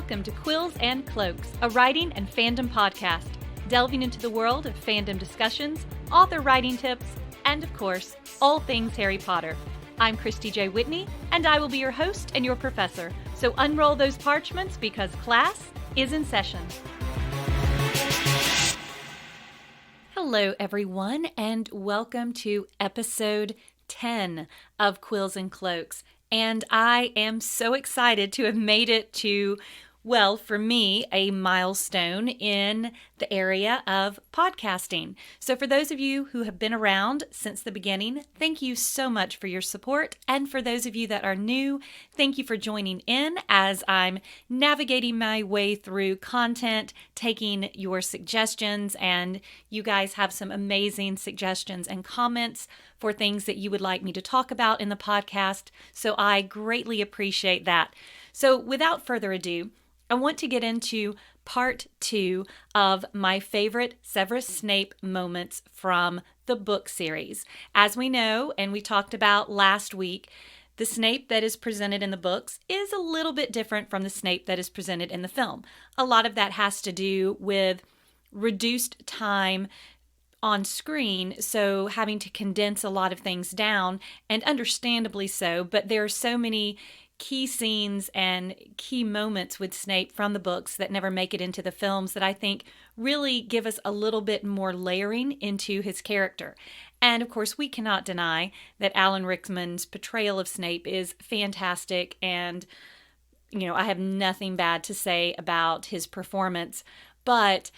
welcome to Quills and Cloaks, a writing and fandom podcast, delving into the world of fandom discussions, author writing tips, and of course, all things Harry Potter. I'm Christy J. Whitney, and I will be your host and your professor, so unroll those parchments because class is in session. Hello, everyone, and welcome to episode 10 of Quills and Cloaks. And I am so excited to have made it to, well, for me, a milestone in the area of podcasting. So for those of you who have been around since the beginning, thank you so much for your support. And for those of you that are new, thank you for joining in as I'm navigating my way through content, taking your suggestions, and you guys have some amazing suggestions and comments for things that you would like me to talk about in the podcast. So I greatly appreciate that. So without further ado, I want to get into part 2 of my favorite Severus Snape moments from the book series. As we know, and we talked about last week, the Snape that is presented in the books is a little bit different from the Snape that is presented in the film. A lot of that has to do with reduced time on screen, so having to condense a lot of things down, and understandably so, but there are so many key scenes and key moments with Snape from the books that never make it into the films that I think really give us a little bit more layering into his character. And of course, we cannot deny that Alan Rickman's portrayal of Snape is fantastic, and I have nothing bad to say about his performance, but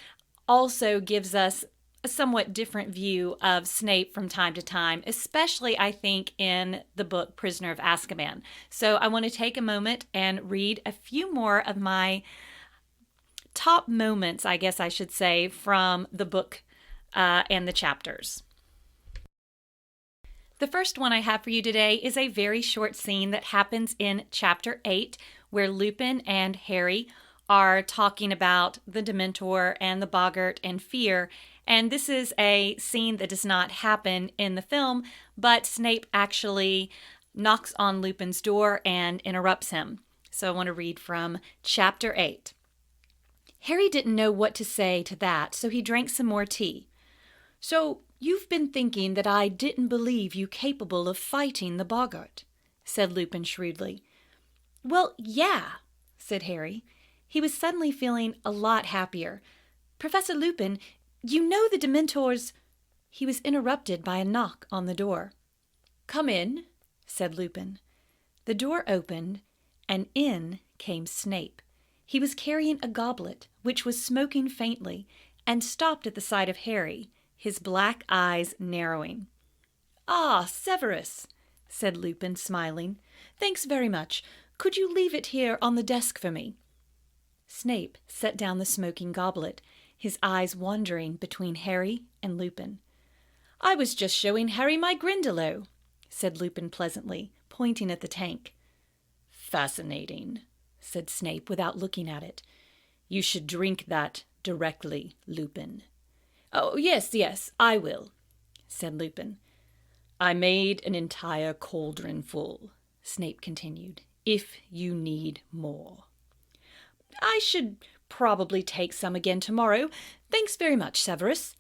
also gives us a somewhat different view of Snape from time to time, especially, I think, in the book Prisoner of Azkaban. So I want to take a moment and read a few more of my top moments, I guess I should say, from the book and the chapters. The first one I have for you today is a very short scene that happens in Chapter 8, where Lupin and Harry are talking about the Dementor and the Boggart and fear. And this is a scene that does not happen in the film, but Snape actually knocks on Lupin's door and interrupts him. So I want to read from Chapter 8. Harry didn't know what to say to that, so he drank some more tea. "So you've been thinking that I didn't believe you capable of fighting the Boggart," said Lupin shrewdly. "Well, yeah," said Harry. He was suddenly feeling a lot happier. "Professor Lupin, you know the Dementors—" He was interrupted by a knock on the door. "Come in," said Lupin. The door opened, and in came Snape. He was carrying a goblet, which was smoking faintly, and stopped at the sight of Harry, his black eyes narrowing. "Ah, Severus," said Lupin, smiling. "Thanks very much. Could you leave it here on the desk for me?" Snape set down the smoking goblet, his eyes wandering between Harry and Lupin. "I was just showing Harry my Grindylow," said Lupin pleasantly, pointing at the tank. "Fascinating," said Snape without looking at it. "You should drink that directly, Lupin." "Oh, yes, I will," said Lupin. "I made an entire cauldron full," Snape continued, "if you need more." "I should probably take some again tomorrow. Thanks very much, Severus."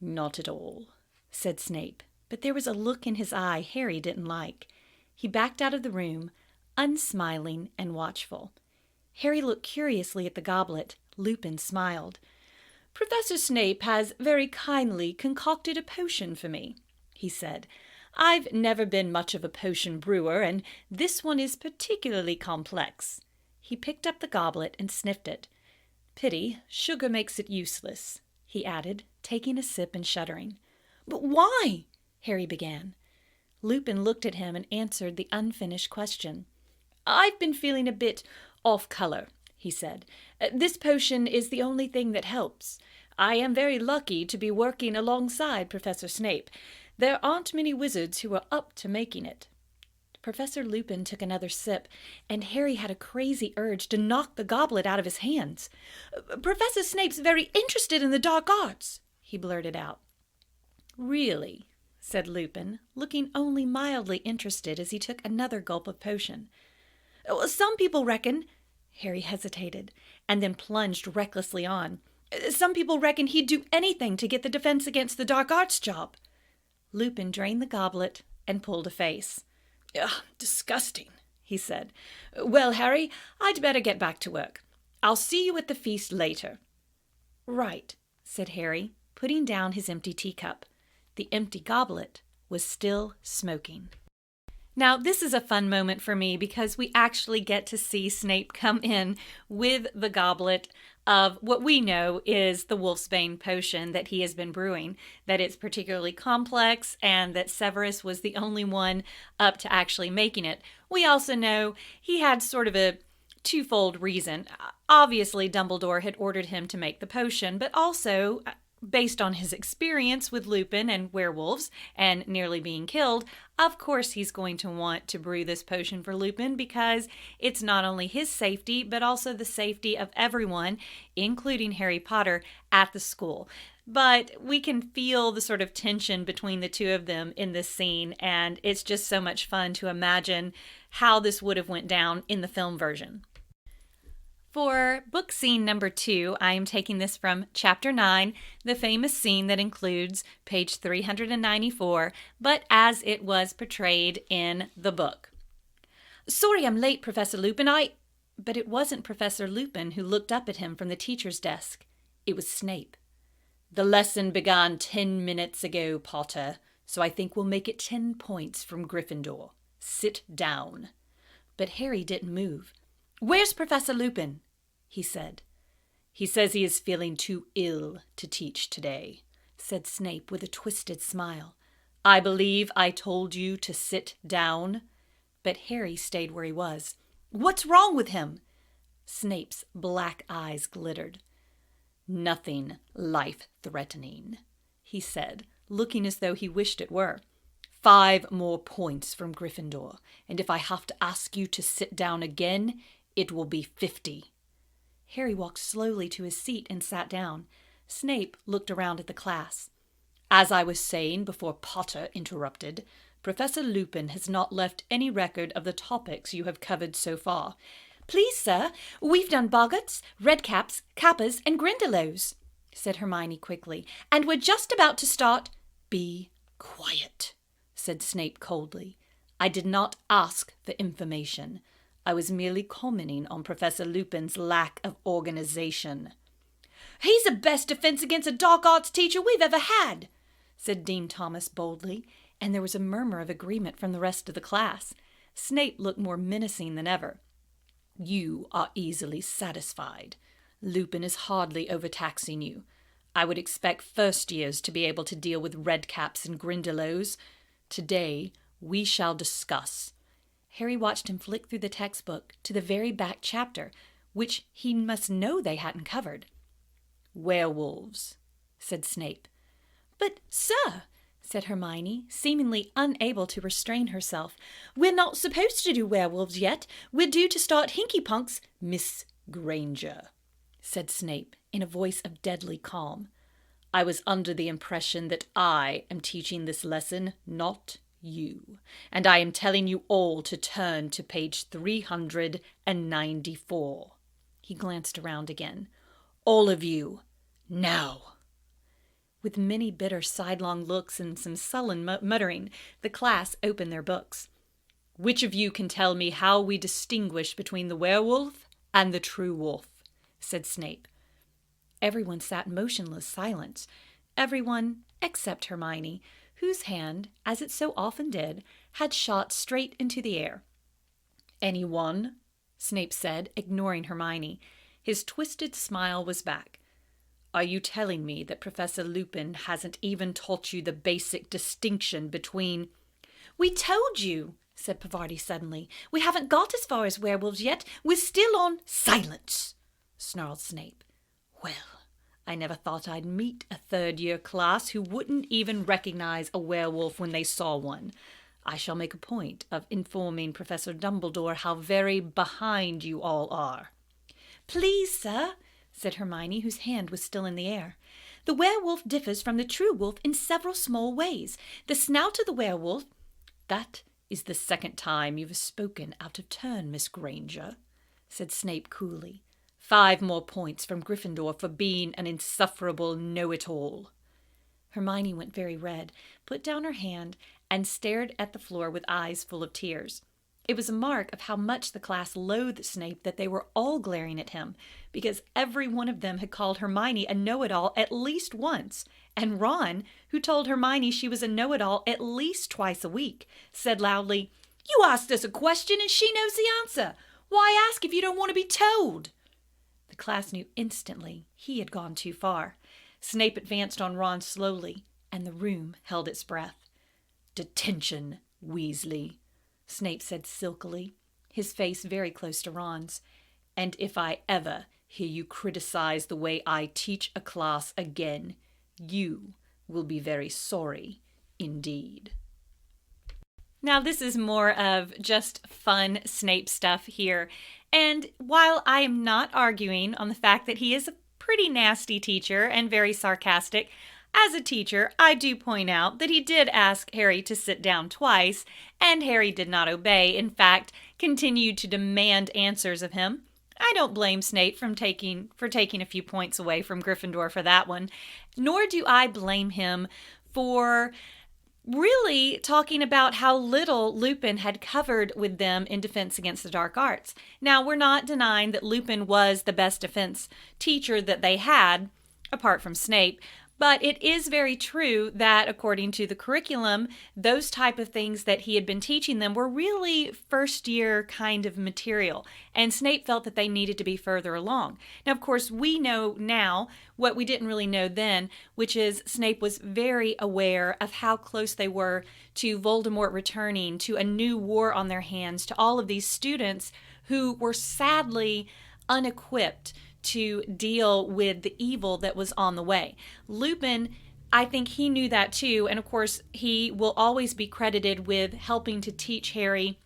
"Not at all," said Snape, but there was a look in his eye Harry didn't like. He backed out of the room, unsmiling and watchful. Harry looked curiously at the goblet. Lupin smiled. "Professor Snape has very kindly concocted a potion for me," he said. "I've never been much of a potion brewer, and this one is particularly complex." He picked up the goblet and sniffed it. "Pity, sugar makes it useless," he added, taking a sip and shuddering. "But why?" Harry began. Lupin looked at him and answered the unfinished question. "I've been feeling a bit off-color," he said. "This potion is the only thing that helps. I am very lucky to be working alongside Professor Snape. There aren't many wizards who are up to making it." Professor Lupin took another sip, and Harry had a crazy urge to knock the goblet out of his hands. "Professor Snape's very interested in the dark arts," he blurted out. "Really?" said Lupin, looking only mildly interested as he took another gulp of potion. "Some people reckon," Harry hesitated and then plunged recklessly on. Some people reckon he'd do anything to get the Defense Against the Dark Arts job. Lupin drained the goblet and pulled a face. Ugh, disgusting, he said. Well, Harry, I'd better get back to work. I'll see you at the feast later. Right, said Harry, putting down his empty teacup. The empty goblet was still smoking. Now, this is a fun moment for me because we actually get to see Snape come in with the goblet of what we know is the Wolfsbane potion that he has been brewing, that it's particularly complex and that Severus was the only one up to actually making it. We also know he had sort of a twofold reason. Obviously, Dumbledore had ordered him to make the potion, but also, based on his experience with Lupin and werewolves and nearly being killed, of course he's going to want to brew this potion for Lupin because it's not only his safety, but also the safety of everyone, including Harry Potter, at the school. But we can feel the sort of tension between the two of them in this scene, and it's just so much fun to imagine how this would have went down in the film version. For book scene number 2, I am taking this from chapter 9, the famous scene that includes page 394, but as it was portrayed in the book. Sorry I'm late, Professor Lupin, But it wasn't Professor Lupin who looked up at him from the teacher's desk. It was Snape. The lesson began 10 minutes ago, Potter, so I think we'll make it 10 points from Gryffindor. Sit down. But Harry didn't move. Where's Professor Lupin? He said. He says he is feeling too ill to teach today, said Snape with a twisted smile. I believe I told you to sit down. But Harry stayed where he was. What's wrong with him? Snape's black eyes glittered. Nothing life-threatening, he said, looking as though he wished it were. 5 more points from Gryffindor, and if I have to ask you to sit down again, it will be 50. Harry walked slowly to his seat and sat down. Snape looked around at the class. As I was saying before Potter interrupted, Professor Lupin has not left any record of the topics you have covered so far. Please, sir, we've done boggarts, redcaps, kappas, and grindylows, said Hermione quickly, and we're just about to start. Be quiet, said Snape coldly. I did not ask for information. I was merely commenting on Professor Lupin's lack of organization. He's the best defense against a dark arts teacher we've ever had, said Dean Thomas boldly, and there was a murmur of agreement from the rest of the class. Snape looked more menacing than ever. You are easily satisfied. Lupin is hardly overtaxing you. I would expect first years to be able to deal with redcaps and grindylows. Today we shall discuss. Harry watched him flick through the textbook to the very back chapter, which he must know they hadn't covered. Werewolves, said Snape. But, sir, said Hermione, seemingly unable to restrain herself, we're not supposed to do werewolves yet. We're due to start Hinky-Punks. Miss Granger, said Snape in a voice of deadly calm. I was under the impression that I am teaching this lesson, not you, and I am telling you all to turn to page 394. He glanced around again. All of you, now. With many bitter sidelong looks and some sullen muttering, the class opened their books. Which of you can tell me how we distinguish between the werewolf and the true wolf? Said Snape. Everyone sat in motionless silence. Everyone except Hermione, whose hand, as it so often did, had shot straight into the air. Anyone? Snape said, ignoring Hermione. His twisted smile was back. Are you telling me that Professor Lupin hasn't even taught you the basic distinction between— We told you, said Parvati suddenly. We haven't got as far as werewolves yet. We're still on— Silence, snarled Snape. Well, I never thought I'd meet a third-year class who wouldn't even recognize a werewolf when they saw one. I shall make a point of informing Professor Dumbledore how very behind you all are. Please, sir, said Hermione, whose hand was still in the air. The werewolf differs from the true wolf in several small ways. The snout of the werewolf— That is the second time you've spoken out of turn, Miss Granger, said Snape coolly. 5 more points from Gryffindor for being an insufferable know-it-all. Hermione went very red, put down her hand, and stared at the floor with eyes full of tears. It was a mark of how much the class loathed Snape that they were all glaring at him, because every one of them had called Hermione a know-it-all at least once, and Ron, who told Hermione she was a know-it-all at least twice a week, said loudly, "You asked us a question and she knows the answer. Why ask if you don't want to be told?" The class knew instantly he had gone too far. Snape advanced on Ron slowly, and the room held its breath. "Detention, Weasley," Snape said silkily, his face very close to Ron's. "And if I ever hear you criticize the way I teach a class again, you will be very sorry indeed." Now, this is more of just fun Snape stuff here. And while I am not arguing on the fact that he is a pretty nasty teacher and very sarcastic, as a teacher, I do point out that he did ask Harry to sit down twice, and Harry did not obey. In fact, continued to demand answers of him. I don't blame Snape for taking a few points away from Gryffindor for that one, nor do I blame him for really talking about how little Lupin had covered with them in Defense Against the Dark Arts. Now, we're not denying that Lupin was the best defense teacher that they had, apart from Snape, but it is very true that, according to the curriculum, those type of things that he had been teaching them were really first-year kind of material, and Snape felt that they needed to be further along. Now, of course, we know now what we didn't really know then, which is Snape was very aware of how close they were to Voldemort returning, to a new war on their hands, to all of these students who were sadly unequipped to deal with the evil that was on the way. Lupin, I think he knew that too, and of course he will always be credited with helping to teach Harry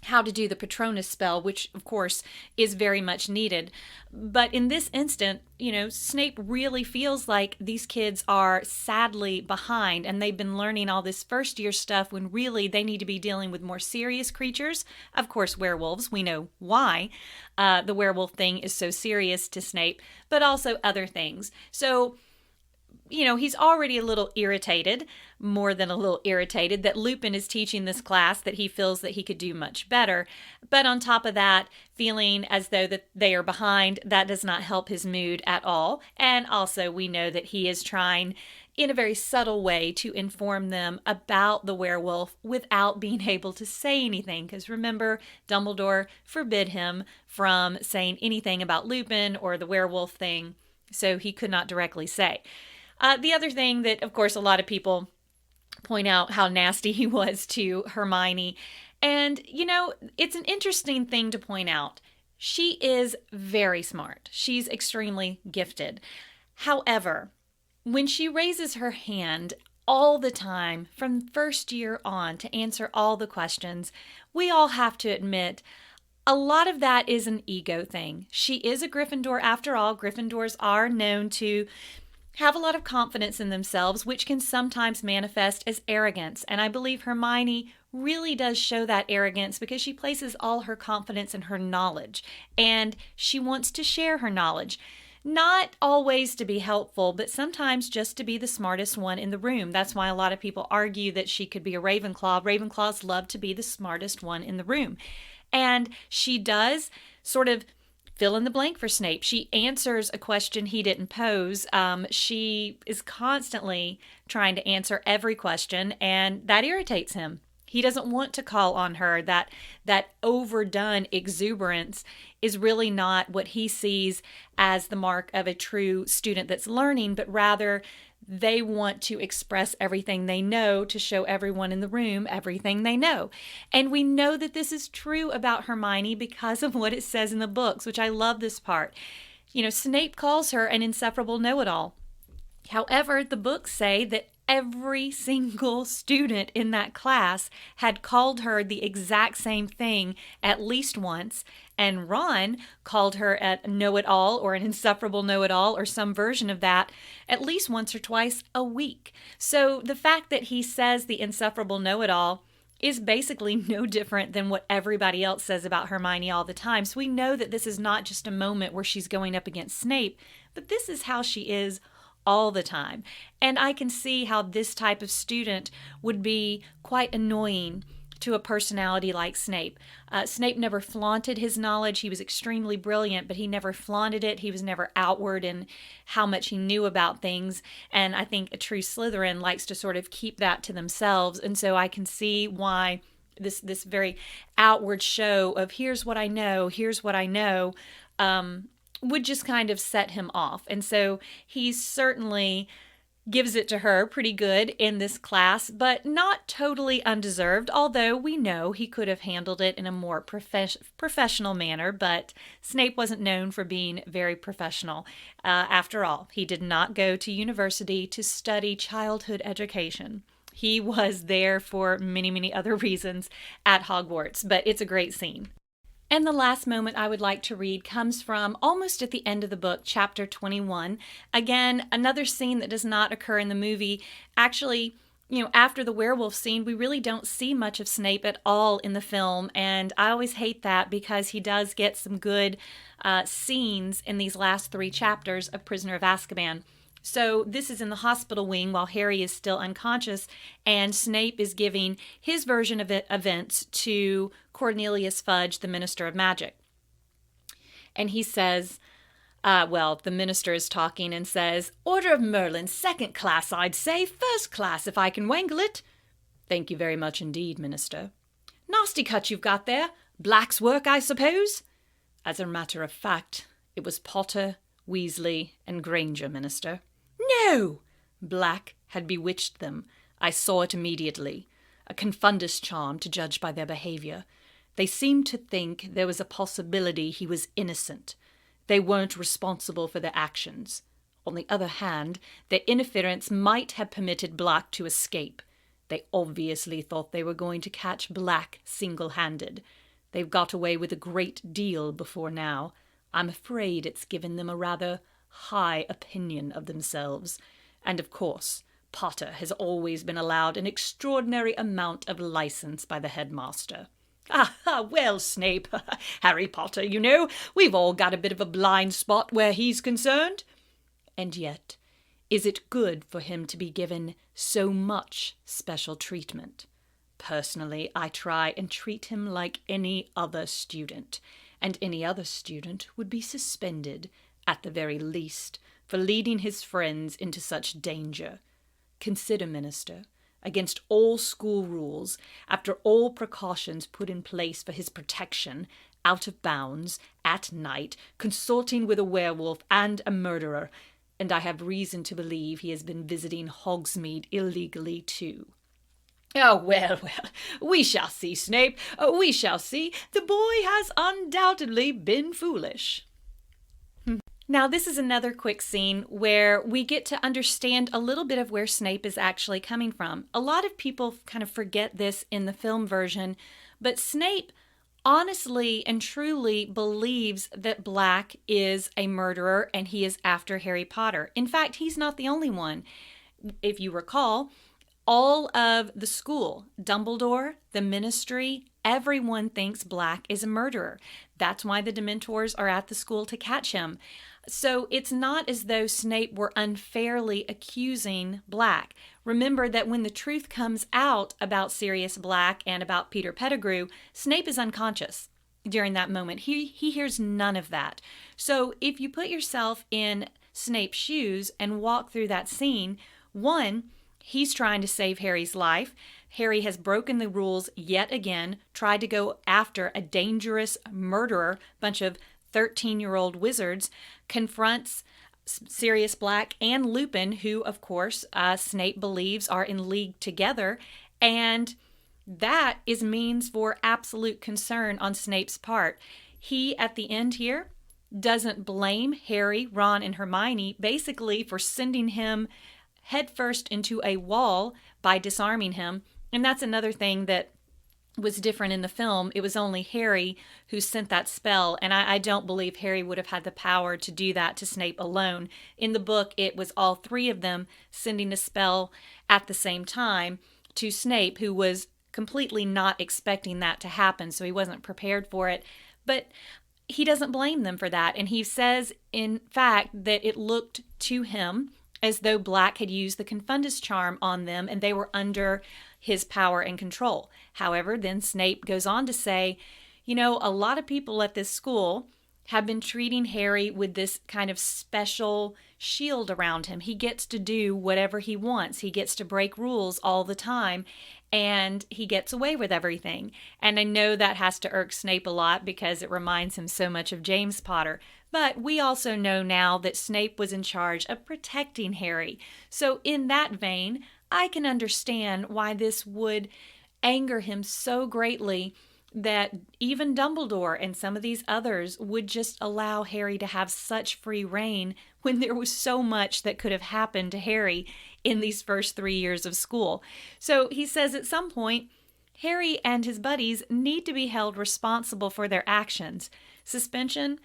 how to do the Patronus spell, which of course is very much needed. But in this instant, Snape really feels like these kids are sadly behind, and they've been learning all this first year stuff when really they need to be dealing with more serious creatures. Of course, werewolves, we know why the werewolf thing is so serious to Snape, but also other things. So he's already a little irritated, more than a little irritated, that Lupin is teaching this class that he feels that he could do much better. But on top of that, feeling as though that they are behind, that does not help his mood at all. And also, we know that he is trying in a very subtle way to inform them about the werewolf without being able to say anything. Because remember, Dumbledore forbid him from saying anything about Lupin or the werewolf thing, so he could not directly say. The other thing that, of course, a lot of people point out how nasty he was to Hermione. And, it's an interesting thing to point out. She is very smart. She's extremely gifted. However, when she raises her hand all the time from first year on to answer all the questions, we all have to admit a lot of that is an ego thing. She is a Gryffindor after all. Gryffindors are known to have a lot of confidence in themselves, which can sometimes manifest as arrogance. And I believe Hermione really does show that arrogance because she places all her confidence in her knowledge, and she wants to share her knowledge. Not always to be helpful, but sometimes just to be the smartest one in the room. That's why a lot of people argue that she could be a Ravenclaw. Ravenclaws love to be the smartest one in the room. And she does sort of fill in the blank for Snape. She answers a question he didn't pose. She is constantly trying to answer every question, and that irritates him. He doesn't want to call on her. That overdone exuberance is really not what he sees as the mark of a true student that's learning, but rather they want to express everything they know to show everyone in the room everything they know. And we know that this is true about Hermione because of what it says in the books, which I love this part. Snape calls her an insufferable know-it-all. However, the books say that every single student in that class had called her the exact same thing at least once, and Ron called her a know-it-all or an insufferable know-it-all or some version of that at least once or twice a week. So the fact that he says the insufferable know-it-all is basically no different than what everybody else says about Hermione all the time. So we know that this is not just a moment where she's going up against Snape, but this is how she is all the time. And I can see how this type of student would be quite annoying to a personality like Snape. Snape never flaunted his knowledge. He was extremely brilliant, but he never flaunted it. He was never outward in how much he knew about things. And I think a true Slytherin likes to sort of keep that to themselves. And so I can see why this very outward show of here's what I know, would just kind of set him off. And so he certainly gives it to her pretty good in this class, but not totally undeserved, although we know he could have handled it in a more professional manner, but Snape wasn't known for being very professional. After all, he did not go to university to study childhood education. He was there for many, many other reasons at Hogwarts, but it's a great scene. And the last moment I would like to read comes from almost at the end of the book, chapter 21. Again, another scene that does not occur in the movie. Actually, after the werewolf scene, we really don't see much of Snape at all in the film. And I always hate that because he does get some good scenes in these last 3 chapters of Prisoner of Azkaban. So this is in the hospital wing while Harry is still unconscious, and Snape is giving his version of events to Cornelius Fudge, the Minister of Magic. And he says, the minister is talking and says, "Order of Merlin, 2nd class, I'd say. 1st class, if I can wangle it." "Thank you very much indeed, Minister." "Nasty cut you've got there. Black's work, I suppose?" "As a matter of fact, it was Potter, Weasley, and Granger, Minister." "No!" "Black had bewitched them. I saw it immediately. A confundus charm, to judge by their behavior. They seemed to think there was a possibility he was innocent. They weren't responsible for their actions. On the other hand, their interference might have permitted Black to escape. They obviously thought they were going to catch Black single-handed. They've got away with a great deal before now. I'm afraid it's given them a rather high opinion of themselves. And of course, Potter has always been allowed an extraordinary amount of license by the headmaster." Well, Snape, Harry Potter, we've all got a bit of a blind spot where he's concerned. And yet, is it good for him to be given so much special treatment? Personally, I try and treat him like any other student, and any other student would be suspended, at the very least, for leading his friends into such danger. Consider, Minister, against all school rules, after all precautions put in place for his protection, out of bounds, at night, consorting with a werewolf and a murderer, and I have reason to believe he has been visiting Hogsmeade illegally too. Oh, well, we shall see, Snape. We shall see. The boy has undoubtedly been foolish. Now, this is another quick scene where we get to understand a little bit of where Snape is actually coming from. A lot of people kind of forget this in the film version, but Snape honestly and truly believes that Black is a murderer and he is after Harry Potter. In fact, he's not the only one. If you recall, all of the school, Dumbledore, the Ministry, everyone thinks Black is a murderer. That's why the Dementors are at the school to catch him. So it's not as though Snape were unfairly accusing Black. Remember that when the truth comes out about Sirius Black and about Peter Pettigrew, Snape is unconscious during that moment. He hears none of that. So if you put yourself in Snape's shoes and walk through that scene, one, he's trying to save Harry's life. Harry has broken the rules yet again, tried to go after a dangerous murderer, bunch of 13-year-old wizards, confronts Sirius Black and Lupin, who, of course, Snape believes are in league together, and that is means for absolute concern on Snape's part. He, at the end here, doesn't blame Harry, Ron, and Hermione, basically for sending him headfirst into a wall by disarming him, and that's another thing that was different in the film. It was only Harry who sent that spell, and I don't believe Harry would have had the power to do that to Snape alone. In the book, it was all 3 of them sending a spell at the same time to Snape, who was completely not expecting that to happen, so he wasn't prepared for it. But he doesn't blame them for that. And he says, in fact, that it looked to him as though Black had used the Confundus charm on them and they were under his power and control. However, then Snape goes on to say, a lot of people at this school have been treating Harry with this kind of special shield around him. He gets to do whatever he wants. He gets to break rules all the time, and he gets away with everything. And I know that has to irk Snape a lot because it reminds him so much of James Potter. But we also know now that Snape was in charge of protecting Harry. So in that vein, I can understand why this would anger him so greatly that even Dumbledore and some of these others would just allow Harry to have such free reign when there was so much that could have happened to Harry in these first 3 years of school. So he says at some point, Harry and his buddies need to be held responsible for their actions. Suspension,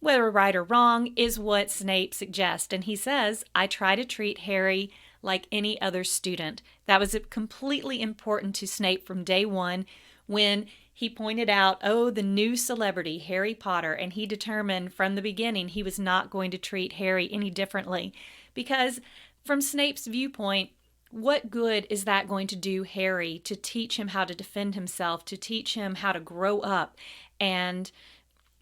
whether right or wrong, is what Snape suggests. And he says, I try to treat Harry like any other student. That was completely important to Snape from day one when he pointed out, the new celebrity, Harry Potter, and he determined from the beginning he was not going to treat Harry any differently. Because from Snape's viewpoint, what good is that going to do Harry to teach him how to defend himself, to teach him how to grow up and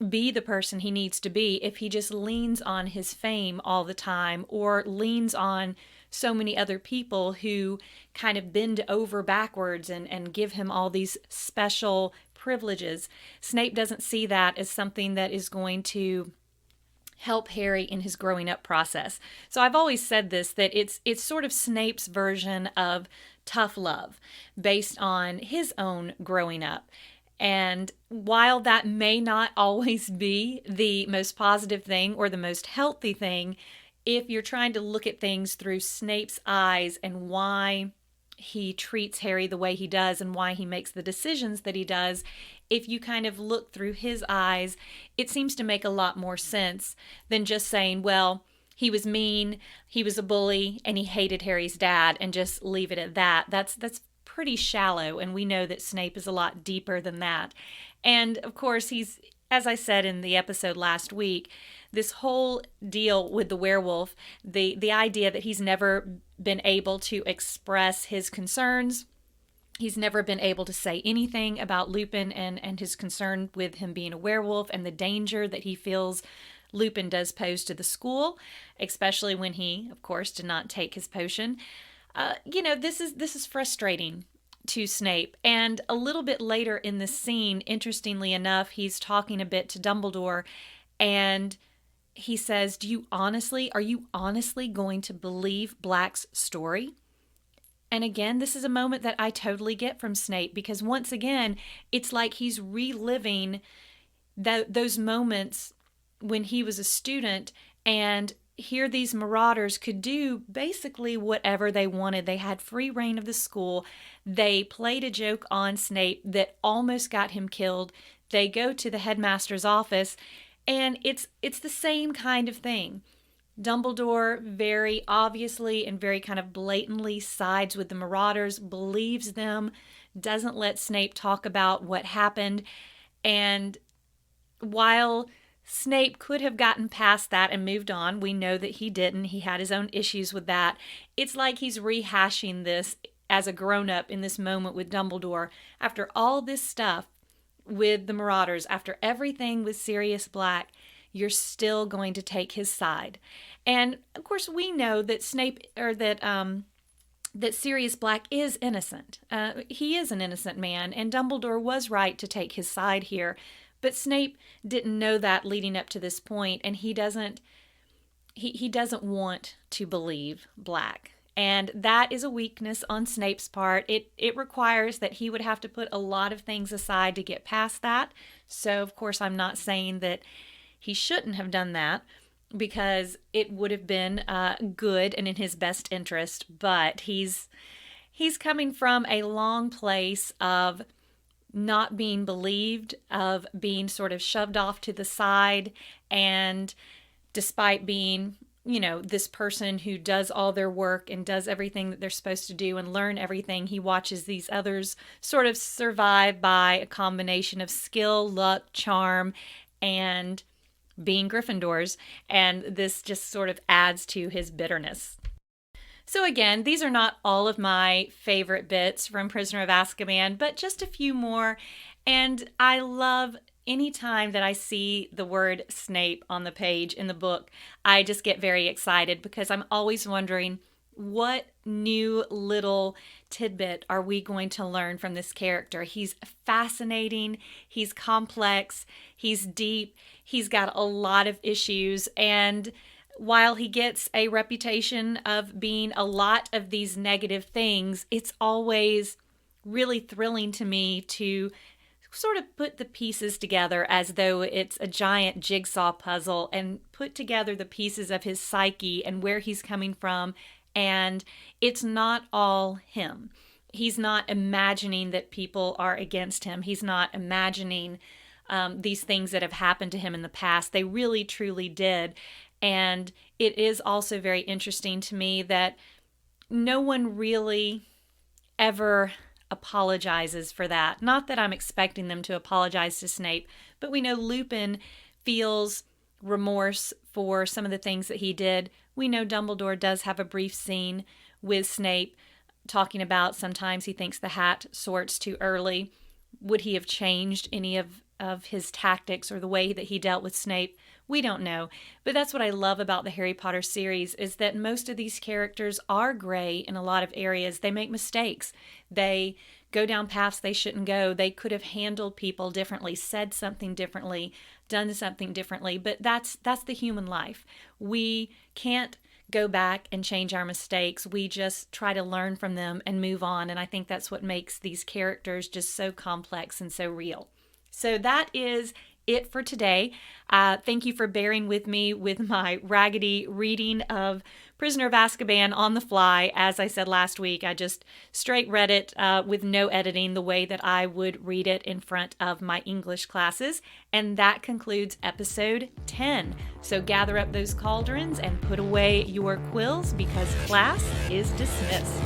be the person he needs to be if he just leans on his fame all the time or leans on so many other people who kind of bend over backwards and give him all these special privileges. Snape doesn't see that as something that is going to help Harry in his growing up process. So I've always said this, that it's sort of Snape's version of tough love based on his own growing up. And while that may not always be the most positive thing or the most healthy thing, if you're trying to look at things through Snape's eyes and why he treats Harry the way he does and why he makes the decisions that he does, if you kind of look through his eyes, it seems to make a lot more sense than just saying, well, he was mean, he was a bully, and he hated Harry's dad, and just leave it at that. That's pretty shallow, and we know that Snape is a lot deeper than that. And of course, he's, as I said in the episode last week, this whole deal with the werewolf, the idea that he's never been able to express his concerns, he's never been able to say anything about Lupin and his concern with him being a werewolf and the danger that he feels Lupin does pose to the school, especially when he, of course, did not take his potion. This is frustrating to Snape. And a little bit later in the scene, interestingly enough, he's talking a bit to Dumbledore, and he says, are you honestly going to believe Black's story? And again, this is a moment that I totally get from Snape, because once again, it's like he's reliving those moments when he was a student, and here these marauders could do basically whatever they wanted. They had free reign of the school. They played a joke on Snape that almost got him killed. They go to the headmaster's office, and it's the same kind of thing. Dumbledore very obviously and very kind of blatantly sides with the marauders, believes them, doesn't let Snape talk about what happened. And while Snape could have gotten past that and moved on, we know that he didn't. He had his own issues with that. It's like he's rehashing this as a grown-up in this moment with Dumbledore. After all this stuff with the marauders, after everything with Sirius Black, you're still going to take his side. And of course, we know that that Sirius Black is innocent. He is an innocent man, and Dumbledore was right to take his side here. But Snape didn't know that leading up to this point, and he doesn't want to believe Black. And that is a weakness on Snape's part. It requires that he would have to put a lot of things aside to get past that. So, of course, I'm not saying that he shouldn't have done that, because it would have been good and in his best interest. But he's coming from a long place of not being believed, of being sort of shoved off to the side, and despite being this person who does all their work and does everything that they're supposed to do and learn everything. He watches these others sort of survive by a combination of skill, luck, charm, and being Gryffindors. And this just sort of adds to his bitterness. So again, these are not all of my favorite bits from Prisoner of Azkaban, but just a few more. And I love any time that I see the word Snape on the page in the book, I just get very excited because I'm always wondering, what new little tidbit are we going to learn from this character? He's fascinating, he's complex, he's deep, he's got a lot of issues, and while he gets a reputation of being a lot of these negative things, it's always really thrilling to me to sort of put the pieces together as though it's a giant jigsaw puzzle and put together the pieces of his psyche and where he's coming from. And it's not all him. He's not imagining that people are against him. He's not imagining these things that have happened to him in the past. They really, truly did. And it is also very interesting to me that no one really ever apologizes for that. Not that I'm expecting them to apologize to Snape, but we know Lupin feels remorse for some of the things that he did. We know Dumbledore does have a brief scene with Snape talking about sometimes he thinks the hat sorts too early. Would he have changed any of his tactics or the way that he dealt with Snape? We don't know. But that's what I love about the Harry Potter series, is that most of these characters are gray in a lot of areas. They make mistakes. They go down paths they shouldn't go. They could have handled people differently, said something differently, done something differently. But that's the human life. We can't go back and change our mistakes. We just try to learn from them and move on. And I think that's what makes these characters just so complex and so real. So that is it for today. Thank you for bearing with me with my raggedy reading of Prisoner of Azkaban on the fly. As I said last week, I just straight read it with no editing, the way that I would read it in front of my English classes. And that concludes episode 10. So gather up those cauldrons and put away your quills, because class is dismissed.